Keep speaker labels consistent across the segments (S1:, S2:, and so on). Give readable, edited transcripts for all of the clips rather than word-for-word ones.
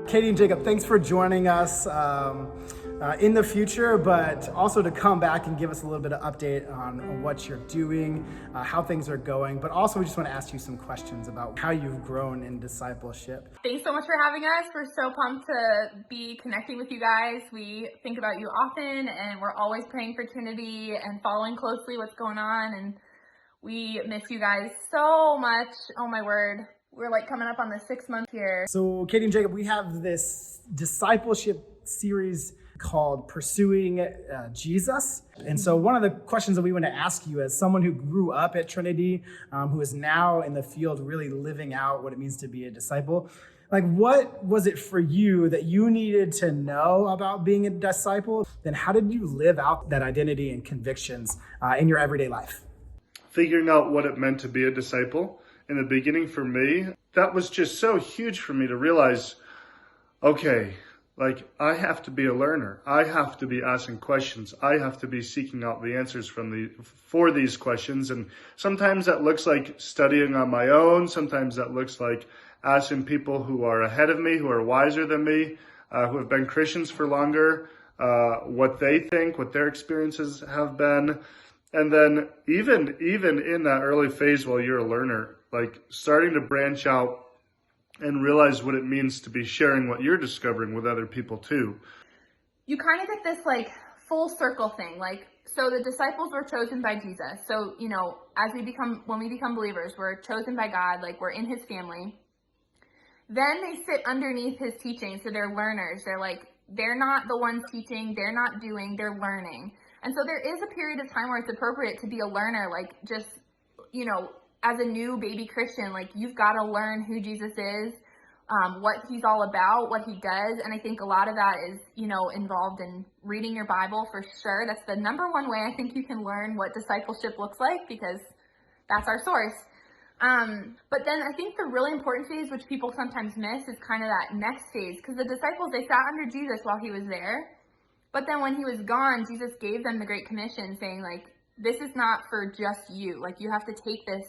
S1: Katie and Jacob, thanks for joining us in the future, but also to come back and give us a little bit of update on what you're doing, how things are going. But also, we just want to ask you some questions about how you've grown in discipleship.
S2: Thanks so much for having us. We're so pumped to be connecting with you guys. We think about you often, and we're always praying for Trinity and following closely what's going on. And we miss you guys so much. Oh my word. We're like coming up on the 6 month here.
S1: So Katie and Jacob, we have this discipleship series called Pursuing Jesus. And so one of the questions that we want to ask you as someone who grew up at Trinity, who is now in the field really living out what it means to be a disciple, like what was it for you that you needed to know about being a disciple? Then how did you live out that identity and convictions in your everyday life?
S3: Figuring out what it meant to be a disciple. In the beginning for me, that was just so huge for me to realize, okay, like I have to be a learner. I have to be asking questions. I have to be seeking out the answers for these questions. And sometimes that looks like studying on my own. Sometimes that looks like asking people who are ahead of me, who are wiser than me, who have been Christians for longer, what they think, what their experiences have been. And then even in that early phase while you're a learner, like starting to branch out and realize what it means to be sharing what you're discovering with other people too.
S2: You kind of get this like full circle thing. Like, so the disciples were chosen by Jesus. So, you know, when we become believers, we're chosen by God, like we're in his family. Then they sit underneath his teaching. So they're learners. They're not the ones teaching. They're not doing, they're learning. And so there is a period of time where it's appropriate to be a learner, like just, you know, as a new baby Christian, like you've got to learn who Jesus is, what he's all about, what he does. And I think a lot of that is, you know, involved in reading your Bible for sure. That's the number one way I think you can learn what discipleship looks like, because that's our source. But then I think the really important phase, which people sometimes miss, is kind of that next phase, because the disciples, they sat under Jesus while he was there. But then when he was gone, Jesus gave them the Great Commission saying, like, this is not for just you. Like, you have to take this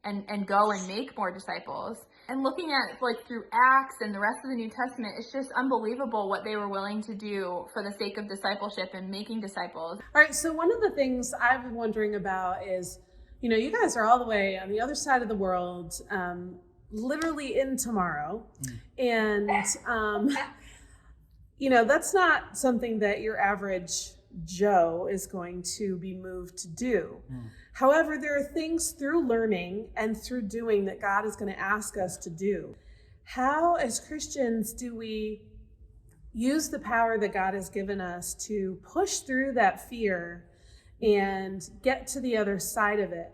S2: and go and make more disciples. And looking at, like, through Acts and the rest of the New Testament, it's just unbelievable what they were willing to do for the sake of discipleship and making disciples.
S4: All right, so one of the things I've been wondering about is, you know, you guys are all the way on the other side of the world, literally in tomorrow. And, you know, that's not something that your average Joe is going to be moved to do. However, there are things through learning and through doing that God is going to ask us to do. How, as Christians, do we use the power that God has given us to push through that fear and get to the other side of it?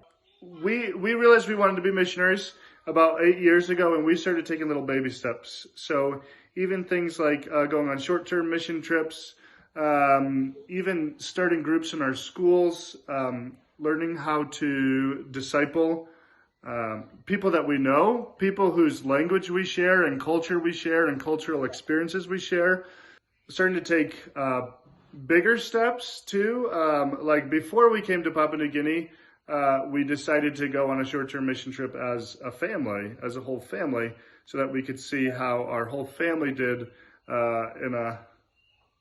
S3: We realized we wanted to be missionaries about 8 years ago, and we started taking little baby steps. So even things like going on short-term mission trips, even starting groups in our schools, learning how to disciple people that we know, people whose language we share and culture we share and cultural experiences we share. Starting to take bigger steps too. Like before we came to Papua New Guinea, we decided to go on a short-term mission trip as a family, as a whole family, so that we could see how our whole family did in a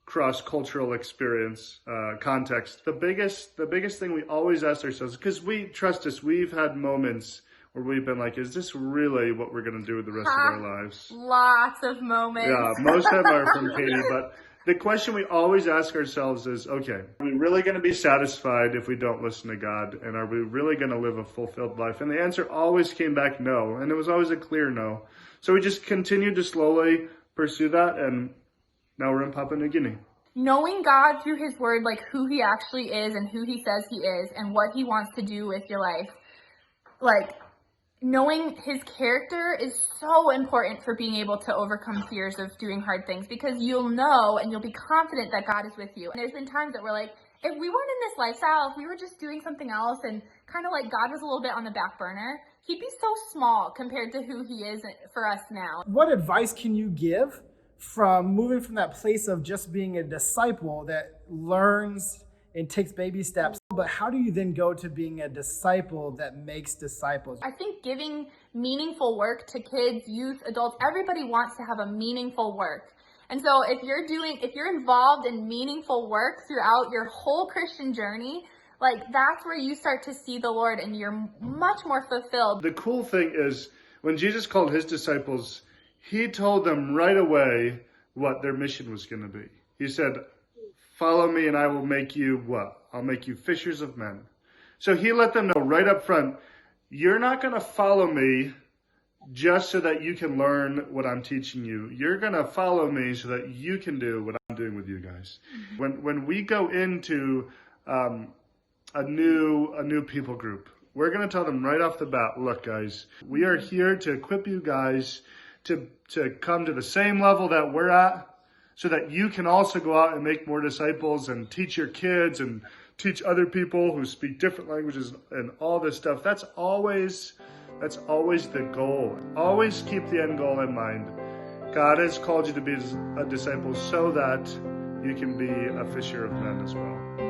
S3: cross-cultural experience context. The biggest thing we always ask ourselves, because we trust us, we've had moments where we've been like, is this really what we're going to do with the rest of our lives?
S2: Lots of moments.
S3: Yeah, most of them are from Katie, but the question we always ask ourselves is, okay, are we really going to be satisfied if we don't listen to God? And are we really going to live a fulfilled life? And the answer always came back no, and it was always a clear no. So we just continued to slowly pursue that, and now we're in Papua New Guinea.
S2: Knowing God through his word, like who he actually is and who he says he is and what he wants to do with your life, like knowing his character is so important for being able to overcome fears of doing hard things, because you'll know and you'll be confident that God is with you. And there's been times that we're like, if we weren't in this lifestyle, if we were just doing something else and kind of like God was a little bit on the back burner, he'd be so small compared to who he is for us now.
S1: What advice can you give from moving from that place of just being a disciple that learns and takes baby steps, but how do you then go to being a disciple that makes disciples?
S2: I think giving meaningful work to kids, youth, adults. Everybody wants to have a meaningful work. And so if you're involved in meaningful work throughout your whole Christian journey, like that's where you start to see the Lord and you're much more fulfilled.
S3: The cool thing is when Jesus called his disciples, he told them right away what their mission was going to be. He said, follow me and I will make you what? I'll make you fishers of men. So he let them know right up front, you're not going to follow me just so that you can learn what I'm teaching you. You're going to follow me so that you can do what I'm doing with you guys. When we go into a new people group, we're going to tell them right off the bat, look guys, we are here to equip you guys to come to the same level that we're at so that you can also go out and make more disciples and teach your kids and teach other people who speak different languages and all this stuff. That's always the goal. Always keep the end goal in mind. God has called you to be a disciple so that you can be a fisher of men as well.